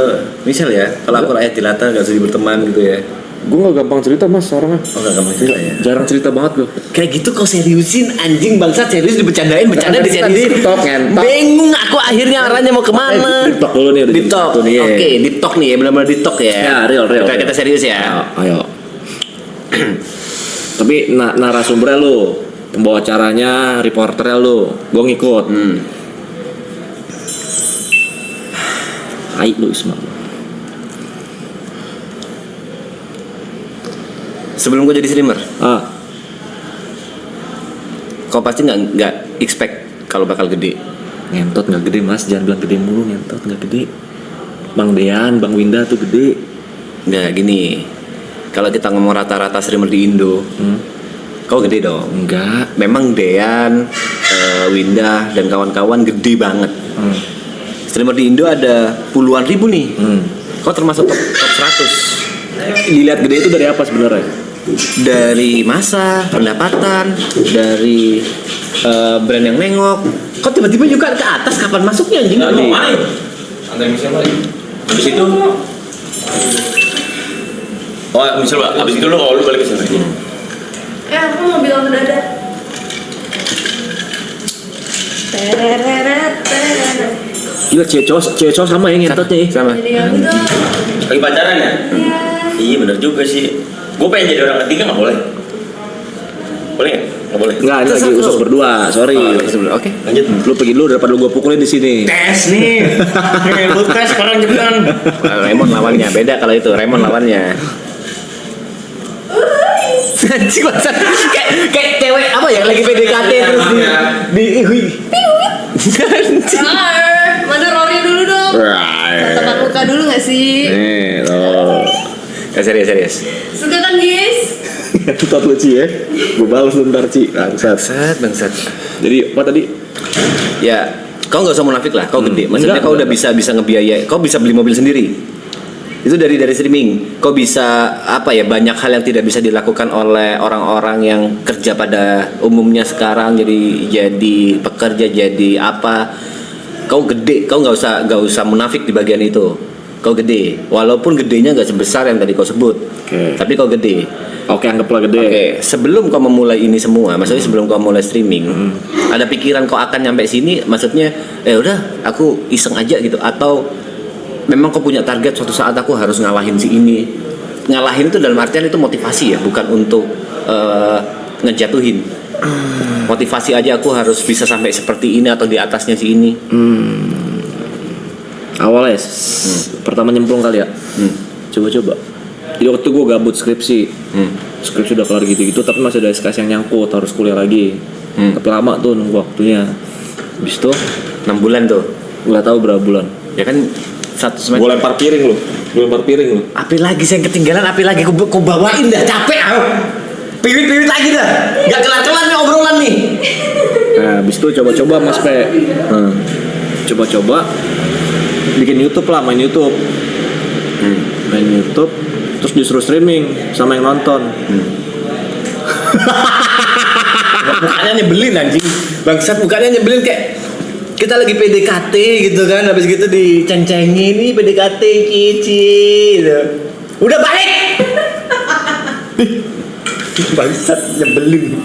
Michelle ya. Kalau aku rakyat jelata gak sudi berteman gitu ya. Gue gak gampang cerita mas orangnya. Oh gak gampang cerita ya. Jarang cerita banget gue. Kayak gitu kau seriusin anjing bangsat, serius dibercandain, bercanda diseriusin. Deep talk, ngentot. Bingung aku akhirnya arahnya mau kemana. Deep talk dulu nih, udah Deep talk. deep talk nih, ya. Oke, deep talk nih ya, benar-benar deep talk ya. Ya, real. Kita serius ya. Ayo. Tapi narasumbernya lu, pembawa acaranya, reporternya lu, gue ngikut. Aik lu Ismail. Sebelum gue jadi streamer, kau pasti nggak expect kalau bakal gede. Ngentot nggak gede mas, jangan bilang gede mulu, ngentot nggak gede. Bang Dean, Bang Winda tuh gede. Nggak gini. Kalau kita ngomong rata-rata streamer di Indo, kau gede dong. Enggak. Memang Dean, Winda dan kawan-kawan gede banget. Streamer di Indo ada puluhan ribu nih. Kau termasuk top 100. Dilihat gede itu dari apa sebenarnya? Dari masa, pendapatan, dari brand yang nengok. Kok tiba-tiba juga ke atas, kapan masuknya anjing? Mau main. Antar Michelle lagi. Habis itu Michelle, habis itu lu balik ke sini. Aku mau bilang ke Dada. Gila cewek cowok sama ya ngentotnya ya. Sama. Jadi aku tuh. Lagi pacaran ya? Iya. Iya benar juga sih. Gue pengen jadi orang ketiga nggak boleh. Boleh nggak? Nggak boleh. Enggak, ini lagi usus berdua. Sorry. Oke. Lanjut. Lu pergi dulu daripada lu gua pukulin di sini. Tes nih. Lu tes sekarang cepetan. Raymond lawannya beda kalau itu. Raymond lawannya. Anjing banget. Kayak cewek apa ya lagi PDKT terus di Mana Rory dulu dong? Tatap muka dulu gak sih? Nih, tuh. serius. Suka kan guys? Tutot lu Ci ya. Gua balas lu ntar Ci. Bangsat. Jadi apa tadi? Ya, kau nggak usah munafik lah. Kau gede. Maksudnya Enggak, kau udah bisa ngebiayai. Kau bisa beli mobil sendiri. Itu dari streaming. Kau bisa banyak hal yang tidak bisa dilakukan oleh orang-orang yang kerja pada umumnya sekarang. Jadi pekerja, jadi apa? Kau gede. Kau nggak usah munafik di bagian itu. Kau gede. Walaupun gedenya nggak sebesar yang tadi kau sebut. Oke. Tapi kau gede. Oke, anggaplah gede. Oke, sebelum kau memulai ini semua, maksudnya sebelum kau mulai streaming, ada pikiran kau akan nyampe sini, maksudnya, udah, aku iseng aja gitu, atau memang kau punya target suatu saat aku harus ngalahin si ini, ngalahin itu dalam artian itu motivasi ya, bukan untuk ngejatuhin. Motivasi aja aku harus bisa sampai seperti ini atau di atasnya si ini. Awalnya pertama nyemplung kali ya. Coba-coba. Jadi waktu gue gabut skripsi. Skripsi udah kelar gitu-gitu tapi masih ada SKS yang nyangkut, harus kuliah lagi. Tapi lama tuh nunggu waktunya. Habis itu 6 bulan tuh. nggak tahu berapa bulan. Ya kan satu semester. Gue lempar piring lu. Api lagi saya yang ketinggalan, api lagi ku bawain dah, capek aku. Piwit lagi dah. Gak kelar-kelar nih obrolan nih. Nah, habis itu coba-coba Mas P. Coba-coba bikin YouTube lah, main YouTube. Main YouTube terus disuruh streaming sama yang nonton. Mukanya nyebelin anjing. Bangsat mukanya nyebelin kayak kita lagi PDKT gitu kan, habis gitu diceng-cengin nih PDKT cici gitu. Udah balik. Bangsat nyebelin.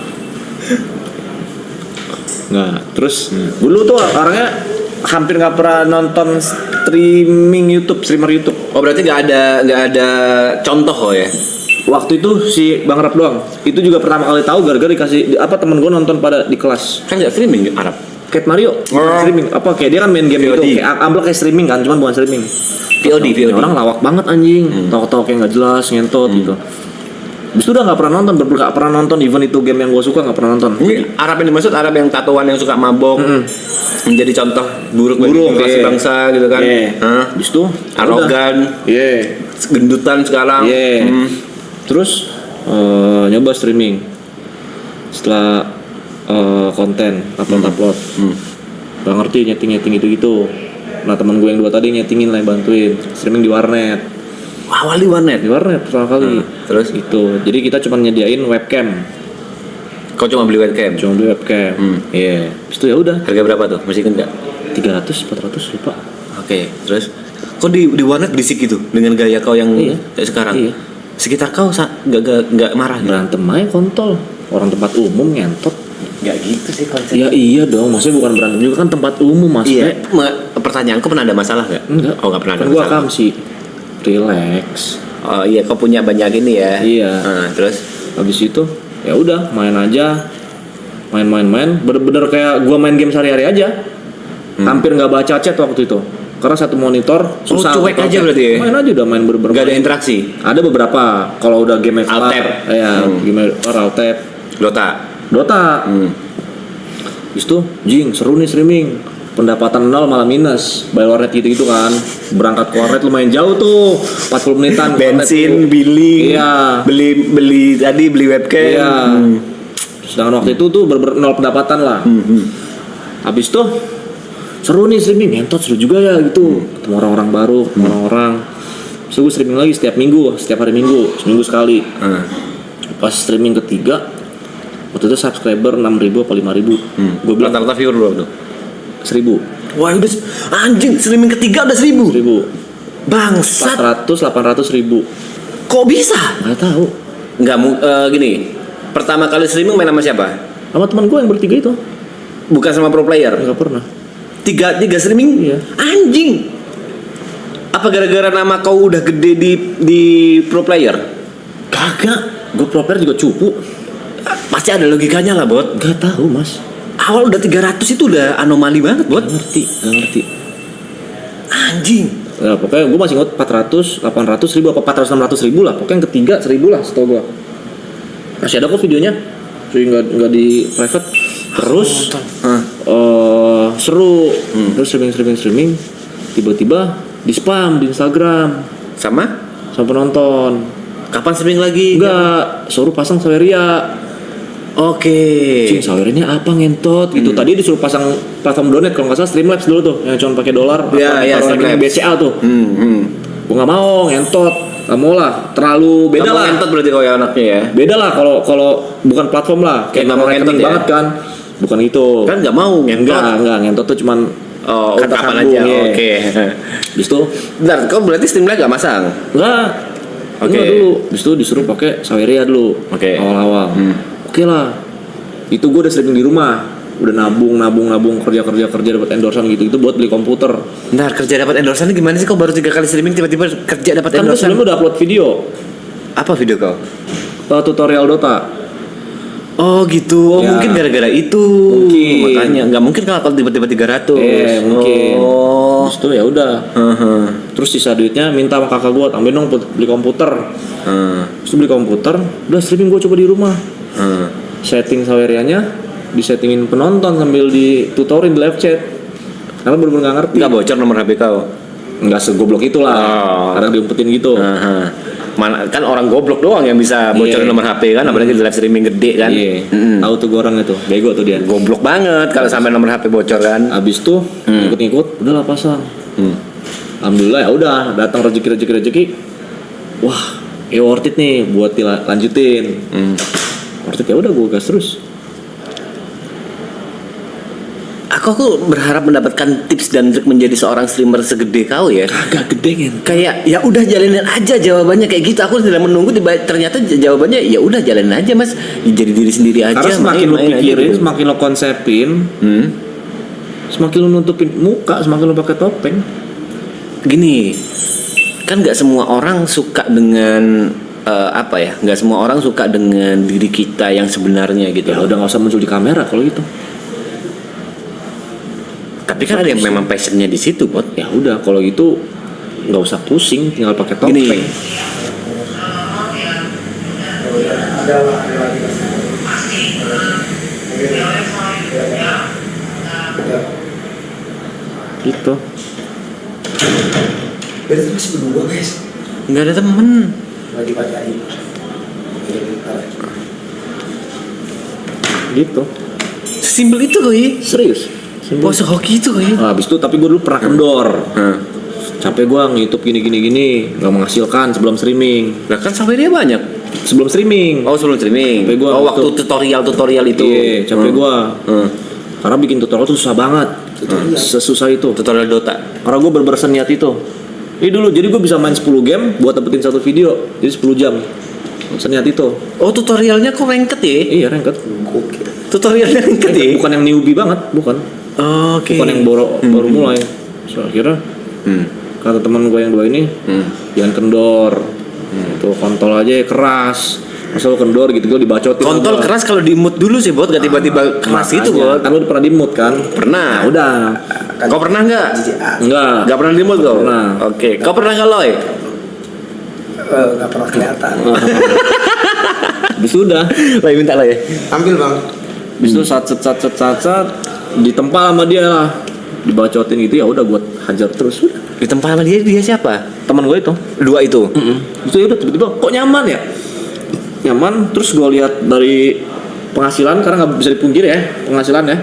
Nah, terus dulu tuh orangnya hampir nggak pernah nonton streamer YouTube. Oh berarti nggak ada contoh ya? Waktu itu si Bang Rap doang. Itu juga pertama kali tahu gara-gara dikasih temen gue nonton pada di kelas. Kan nggak streaming Arab. Kayak Mario streaming apa kayak dia kan main game VOD. gitu kayak ambil kayak streaming kan cuman bukan streaming. VOD. Orang lawak banget anjing. Tahu-tahu kayak nggak jelas ngentot gitu. Habis itu udah nggak pernah nonton, nggak pernah nonton event itu game yang gue suka nggak pernah nonton. Ini Arab yang dimaksud Arab yang tatoan yang suka mabok, menjadi contoh buruk bagi generasi bangsa gitu kan? Habis itu arogan, gendutan sekarang. Terus nyoba streaming. Setelah konten upload, nggak ngerti nyeting gitu. Nah teman gue yang dua tadi nyetingin lah, bantuin streaming di warnet. Awal di warnet. Di warnet pertama kali. Terus itu. Jadi kita cuma nyediain webcam. Kau cuma beli webcam? Cuma beli webcam. Iya. Habis itu ya udah. Harga berapa tuh? Masih ingat nggak? 300, 400 lupa. Oke. Terus kau di warnet berisik gitu dengan gaya kau yang kayak sekarang? Iya. Sekitar kau nggak marah? Berantem aja kontol. Orang tempat umum ngentot. Nggak gitu sih konsepnya. Ya iya dong. Maksudnya bukan berantem juga kan tempat umum Mas. Iya. Pertanyaanku pernah ada masalah nggak? Enggak. Oh nggak pernah ada Kan gua masalah. kam sih. Relax. Oh iya, kau punya banyak ini ya? Iya. Terus? Habis itu ya udah main aja. Main. Bener-bener kayak gua main game sehari-hari aja. Hampir nggak baca chat waktu itu. Karena satu monitor susah. Cuek aja berarti ya? Main aja udah main bener-bener. Nggak ada interaksi? Ada beberapa. Kalau udah game Alt tab. Ya, game alt tab. Dota. Habis itu jing seru nih streaming. Pendapatan 0 malah minus. Bayar warnet gitu kan. Berangkat ke warnet lumayan jauh tuh. 40 menitan Bensin, billing, iya. beli webcam. Iya. Sedangkan waktu itu tuh nol pendapatan lah. Habis tuh seru nih streaming, ngentot seru juga ya gitu. Ketemu orang-orang baru, orang-orang. Terus gue streaming lagi setiap hari Minggu, seminggu sekali. Pas streaming ketiga, waktu itu subscriber 6.000 apa 5.000. Gue bilang Rata-rata viewer berapa tuh? 1.000. Wah udah anjing, streaming ketiga udah 1.000. Bangsat. 400, 800.000. Kok bisa? Nggak tahu. Nggak gini. Pertama kali streaming main sama siapa? Sama teman gue yang bertiga itu. Bukan sama pro player. Nggak pernah. Tiga streaming? Iya. Anjing. Apa gara-gara nama kau udah gede di pro player? Kagak. Gue pro player juga cupu. Pasti ada logikanya lah, Bot. Gak tahu mas. Awal udah 300 itu udah anomali banget, Bot. Gak ngerti. Anjing. Ya, pokoknya gue masih ingat 400, 800 ribu apa 400, 600 ribu lah. Pokoknya yang ketiga 1.000 lah setahu gue. Masih ada kok videonya. Cuy nggak di private. Terus seru. Terus streaming. Tiba-tiba di spam di Instagram Sama penonton. kapan streaming lagi? Enggak, suruh pasang Saweria. Oke. Cing, Sawerianya apa ngentot gitu. Tadi disuruh pasang platform donate kalau nggak salah Streamlabs dulu tuh yang cuma pakai dolar. Iya, Streamlabs BCA tuh. Gue nggak mau ngentot. Nggak mau lah, terlalu beda lah. Ngentot berarti kau ya anaknya ya. Beda lah kalau bukan platform lah. Kayak nggak mau rekening ngentot ya? banget kan. Bukan itu. Kan nggak mau ngentot. Enggak, ngentot tuh cuman kata kapan sambung, aja. ya. Oke. Habis itu Bentar, kau berarti Streamlabs gak masang? enggak. Oke. Enggak dulu. Habis itu disuruh pakai Saweria dulu. Oke. Awal-awal. Oke lah. Itu gue udah streaming di rumah. Udah nabung kerja dapat endorsean gitu buat beli komputer. Bentar, kerja dapat endorsean gimana sih? Kau baru 3 kali streaming tiba-tiba kerja dapat Kan gue endorsean? sebelumnya udah upload video. Apa video kau? Tutorial Dota. Oh gitu, Ya. mungkin gara-gara itu. Mungkin. Makanya, nggak mungkin kalau tiba-tiba 300. Mungkin. Oh. Terus itu ya udah. Terus sisa duitnya minta sama kakak gue, tambahin dong beli komputer. Terus beli komputer, udah streaming gue coba di rumah. Setting sawerianya, disettingin penonton sambil ditutorin di live chat. Karena bener-bener nggak ngerti. Nggak bocor nomor HP kau. Nggak segoblok itulah. Oh. Karena diumpetin gitu. Mana kan orang goblok doang yang bisa bocorin Iya. nomor HP kan, apalagi di live streaming gede kan. Iya. Mm-mm. Tahu tuh gue orang itu, bego tuh dia. Goblok banget kalau sampai nomor HP bocor kan. Abis tuh ngikut-ngikut, udahlah pasang. Alhamdulillah ya udah datang rezeki. Wah, worth it nih buat lanjutin. Worth it ya udah gue gas terus. Aku berharap mendapatkan tips dan trik menjadi seorang streamer segede kau ya. Agak gede kan. Kayak ya udah jalanin aja jawabannya kayak gitu. Aku tidak menunggu ternyata jawabannya ya udah jalanin aja Mas. Jadi diri sendiri aja. Karena semakin lo main aja pikirin, gitu. semakin lo konsepin, semakin lo nutupin muka, semakin lo pakai topeng. Gini, kan nggak semua orang suka dengan apa ya? Nggak semua orang suka dengan diri kita yang sebenarnya gitu. Ya loh. udah nggak usah muncul di kamera kalau gitu. Tapi kan ada yang memang passionnya di situ, Bot. Ya udah kalau gitu nggak usah pusing, tinggal pakai topeng. Gini, Gitu. Berarti masih berdua guys. nggak ada temen. Lagi pakai Gitu. Sesimpel itu koi. Serius. Pose hoki itu koi. Nah, habis itu tapi gue dulu pernah kendor. Capek gue nge-youtube gini nggak menghasilkan sebelum streaming. Nah kan sampai dia banyak. Sebelum streaming. Oh sebelum streaming. Sampai gua Oh waktu itu. tutorial itu. Iya, capek gue. Karena bikin tutorial tuh susah banget. Sesusah itu. Tutorial Dota. Karena gue berniat itu. Ini dulu, jadi gue bisa main 10 game buat dapetin satu video. Jadi 10 jam. Seniat itu. Oh tutorialnya kok ranked ya? Iya, ranked. Tutorialnya ranked ya? Bukan yang newbie banget, bukan. Oke. Bukan yang baru mulai. So, akhirnya kata teman gue yang dua ini, jangan kendor. Itu kontol aja keras. Masa lu kendor gitu gue dibacotin. Kontol sama- keras kalau di mood dulu sih Bot, gak tiba-tiba keras itu Bot. Kan lu pernah di mood kan? Pernah. Nah, udah. Kau pernah nggak? Enggak. Nggak pernah di mood kau? Pernah. Oke. Kau pernah nggak Loy? nggak pernah kelihatan. Habis itu udah. Loy minta Loy. Ambil bang. Habis itu sat ditempa sama dia lah. Dibacotin gitu ya udah buat hajar terus. Udah. Di tempat sama dia siapa? Teman gue itu. Dua itu. Itu ya udah tiba-tiba kok nyaman ya? Nyaman terus gue lihat dari penghasilan karena nggak bisa dipungkiri ya penghasilan ya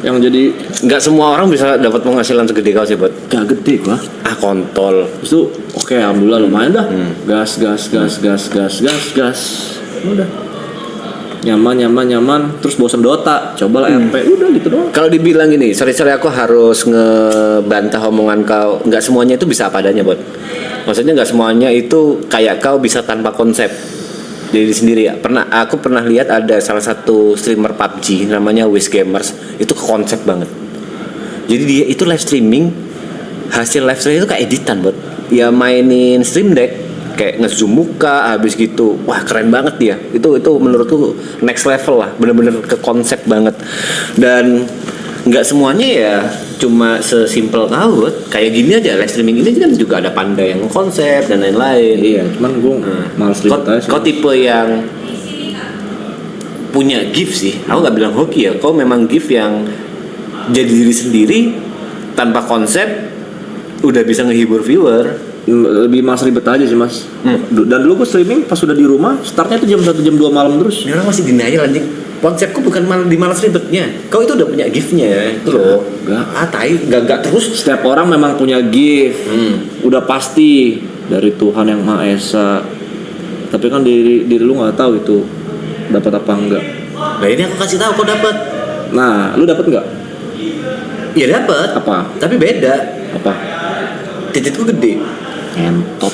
yang jadi Nggak semua orang bisa dapat penghasilan segede kau sih Bot. gak gede gua. Ah kontol. Terus itu oke alhamdulillah lumayan dah. Gas. Udah. Nyaman. Terus bosan Dota, coba lah RP. Udah gitu doang. Kalau dibilang gini, sorry aku harus ngebantah omongan kau. Nggak semuanya itu bisa apa adanya Bot. Maksudnya nggak semuanya itu kayak kau bisa tanpa konsep diri sendiri ya. Aku pernah lihat ada salah satu streamer PUBG namanya Wiz Gamers, itu ke konsep banget. Jadi dia itu live streaming, hasil live streaming itu kayak editan Bot. Ya mainin Stream Deck kayak nge-zoom muka habis gitu. Wah, keren banget dia. Itu menurutku next level lah, bener-bener ke konsep banget. Dan nggak semuanya ya cuma sesimpel kau Bot. Kayak gini aja live streaming ini kan juga ada Panda yang konsep dan lain-lain. Iya, cuman gue males ribet aja sih. Kau tipe yang punya gift sih. Aku nggak bilang hoki ya. Kau memang gift yang jadi diri sendiri tanpa konsep, udah bisa ngehibur viewer. Lebih males ribet aja sih mas. Dan dulu gue streaming pas udah di rumah, startnya tuh jam 1 jam 2 malam terus. Ini orang masih denial anjing. Konsepku bukan di malas ribetnya. Kau itu udah punya giftnya ya. Itu loh. Enggak. Tai, gak terus. Setiap orang memang punya gift, udah pasti dari Tuhan yang Maha Esa. Tapi kan diri lu nggak tahu itu dapat apa enggak. Nah ini aku kasih tahu kau dapat. Nah, lu dapat nggak? Ya dapat. Apa? Tapi beda. Apa? Titikku gede. Entot.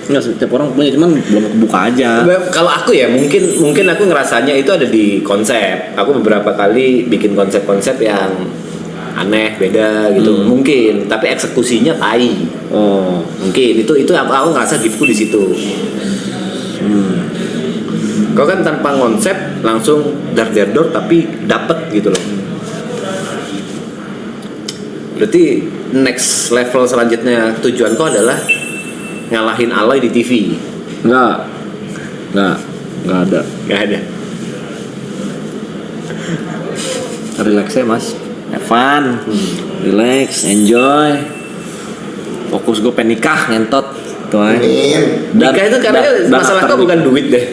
Enggak, setiap orang punya, cuman belum kebuka aja. Kalau aku ya mungkin aku ngerasanya itu ada di konsep. Aku beberapa kali bikin konsep-konsep yang aneh, beda gitu. Mungkin, tapi eksekusinya tai. Oh. Mungkin itu aku ngerasa giftku di situ. Kau kan tanpa konsep langsung dar tapi dapet gitu loh. Berarti next level selanjutnya tujuan kau adalah ngalahin Aloy di TV. Enggak ada. Gak ada. Relax ya mas, have fun, relax, enjoy. Fokus gue pengen nikah ngentot, tuh aja. Nikah itu karena masalah kau bukan duit deh.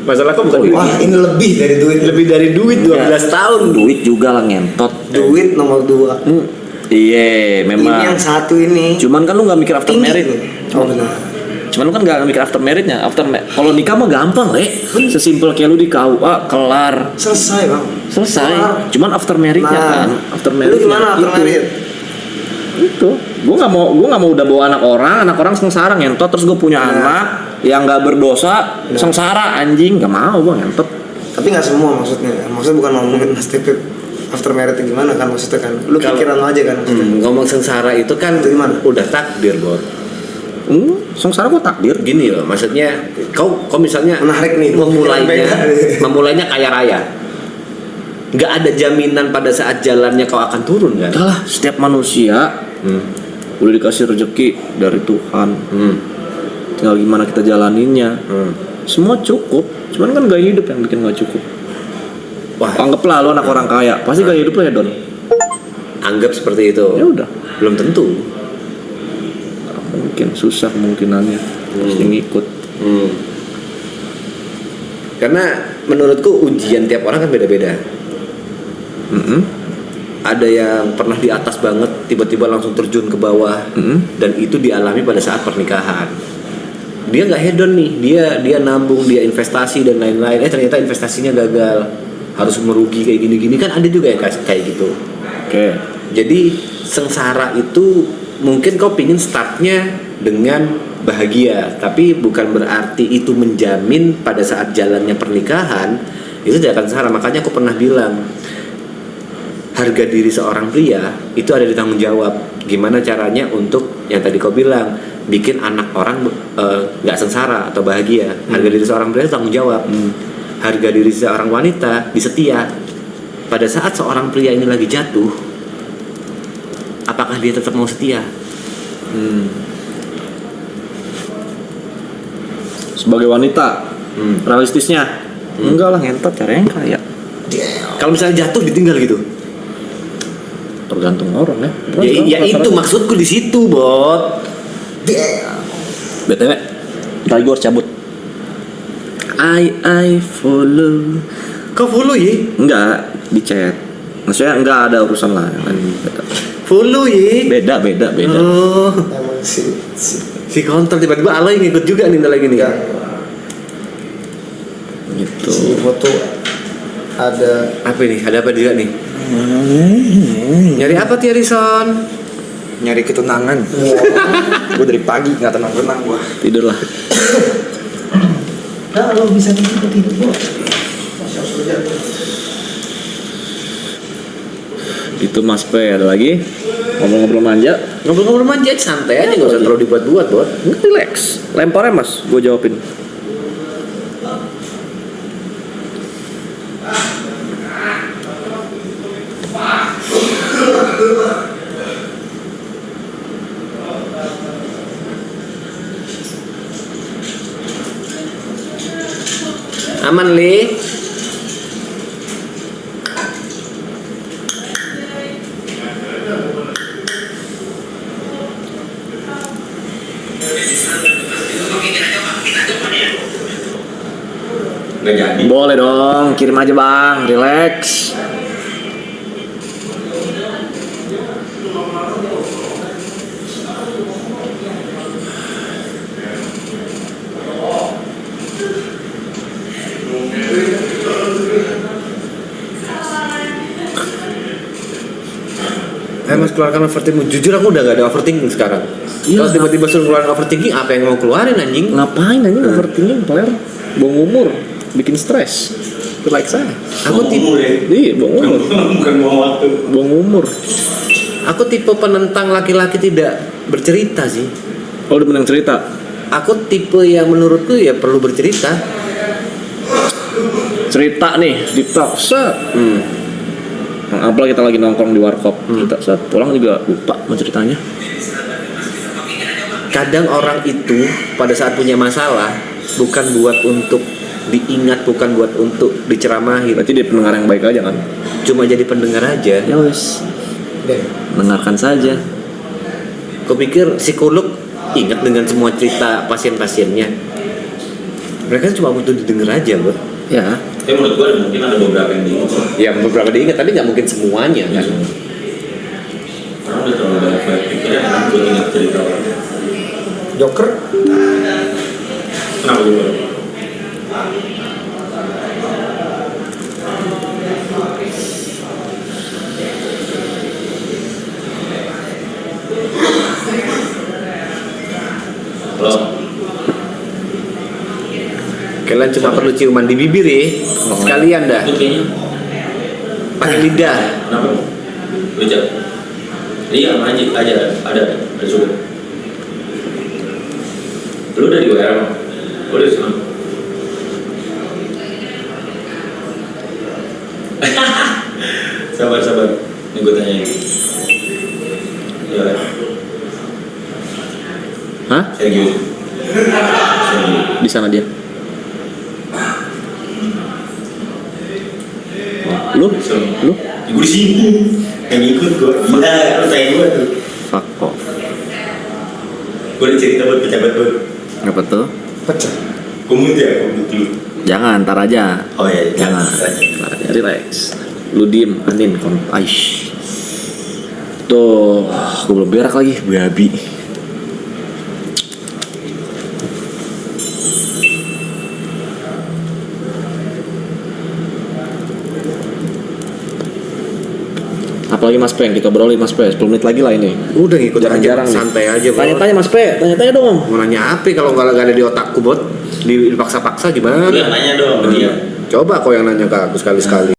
Masalah kau bukan duit. Wah, ini lebih dari duit. Lebih dari duit 12 tahun. Duit juga lah ngentot. Duit nomor 2. Iya, memang. Ini yang satu ini. Cuman kan lu nggak mikir after Tinggi married. tuh. Oh benar. Cuman lu kan nggak mikir after marriednya. Kalau nikah mah gampang, sesimpel kayak lu di KUA kelar, Selesai bang. selesai. Kelar. Cuman after marriednya kan, after Lu marriednya gimana after itu. married? Itu gue nggak mau udah bawa anak orang sengsara ngentot, terus gue punya anak yang nggak berdosa sengsara anjing, nggak mau gue ngentot. Tapi nggak semua maksudnya. Maksudnya bukan ngomongin Mas Tepip after married itu gimana kan maksudnya kan. Lu Kalau- pikiran lo aja kan maksudnya. Ngomong sengsara itu kan Itu gimana? udah takdir, Bor. Sengsara gue takdir. Gini loh, maksudnya kau misalnya Menarik nih. memulainya kaya raya. Nggak ada jaminan pada saat jalannya kau akan turun kan? Lah, setiap manusia udah dikasih rezeki dari Tuhan. Tinggal gimana kita jalaninnya. Semua cukup. Cuman kan gaya hidup yang bikin nggak cukup. Wah, Anggaplah lu anak orang kaya, pasti gaya hidup lu hedon. anggap seperti itu. Ya udah. Belum tentu. Mungkin susah kemungkinannya. Pasti ngikut. Karena menurutku ujian tiap orang kan beda-beda. Ada yang pernah di atas banget, tiba-tiba langsung terjun ke bawah, dan itu dialami pada saat pernikahan. Dia nggak hedon nih, dia nabung, dia investasi dan lain-lain. Ternyata investasinya gagal, harus merugi kayak gini-gini kan ada juga yang kayak gitu. Oke. Jadi sengsara itu mungkin kau pingin startnya dengan bahagia, tapi bukan berarti itu menjamin pada saat jalannya pernikahan itu tidak akan sengsara. Makanya aku pernah bilang harga diri seorang pria itu ada di tanggung jawab. Gimana caranya untuk yang tadi kau bilang bikin anak orang nggak sengsara atau bahagia. Harga diri seorang pria itu tanggung jawab. Harga diri seorang wanita disetia. Pada saat seorang pria ini lagi jatuh, apakah dia tetap mau setia? Sebagai wanita, realistisnya enggak lah ngentot, caranya yang kaya. Kalau misalnya jatuh ditinggal gitu, Tergantung orang ya. ya itu maksudku di situ, Bot. BTW, kali gue harus cabut. I follow. Kau follow ya? Enggak, di chat. Maksudnya enggak ada urusan lah. Follow ya? Beda. Oh, Emang si kontol tiba-tiba Aloy ngikut juga nih lagi nih. Gitu. si foto ada Apa nih? Ada apa juga nih? Nyari apa Tiarison? nyari ketenangan. Gue dari pagi nggak tenang gue. Tidur lah. Kalau bisa tidur gue. Itu Mas P, ada lagi? Ngobrol-ngobrol manja. Ngobrol-ngobrol manja santai aja, nggak usah terlalu dibuat-buat, Bot. Relax. Lemparnya Mas, gue jawabin. Aman, Li. Nggak jadi. Boleh dong, kirim aja bang, relax. Mas keluarkan overthinking. Jujur aku udah gak ada overthinking sekarang. Kalau tiba-tiba suruh keluarin overthinking, apa yang mau keluarin anjing? Ngapain anjing overthinking, player? Buang umur, bikin stres. Relax aja. Aku tipe umur ya. Iya, buang umur. Bukan buang waktu. Buang umur. aku tipe penentang laki-laki tidak bercerita sih. Oh, udah menang cerita. Aku tipe yang menurutku ya perlu bercerita. Cerita nih di talk set. Apalagi kita lagi nongkrong di warkop, cerita set. Pulang juga lupa mau ceritanya. Kadang orang itu pada saat punya masalah bukan buat untuk diingat, bukan buat untuk diceramahin, Berarti dia pendengar yang baik aja kan? cuma jadi pendengar aja. Ya wes, dengarkan saja. Kupikir psikolog ingat dengan semua cerita pasien-pasiennya. Mereka cuma butuh didengar aja, bro. Ya, Tapi menurut gue mungkin ada beberapa yang diingat. Ya beberapa diingat, tapi nggak mungkin semuanya kan. Orang udah terlalu banyak pikiran kan buat ingat cerita orang. Joker Kenapa gue? Halo. Kalian cuma perlu ciuman di bibir ya, sekalian dah, Itu kayaknya. pakai lidah. Kenapa? Bejat. Iya, anjing ada juga. Lu udah di WR Bang? Lu udah di sana? Sabar. Ini gue tanya ini. Ya, hah? serius. Di sana dia. Lu? Lu? Gue di sini. Yang ikut gue. Iya, lu tanya gue tuh. Fuck off. Gue ada cerita buat pejabat gue. Apa tuh? pecah. Komut dulu. Jangan, ntar aja. Oh iya, Jangan. Ntar aja, relax. Lu diem, Anin, aish. Tuh, gue belum berak lagi, babi. Apalagi Mas Peng, kita obrolin Mas Pe, 10 menit lagi lah ini. Udah ngikut Jarang-jarang aja, nih. santai aja, bro. Tanya-tanya Mas Pe, tanya-tanya dong. Mau nanya apa kalau nggak ada di otakku, bot? Dipaksa-paksa gimana? Lu yang nanya dong, dia. Coba kau yang nanya ke aku sekali-sekali.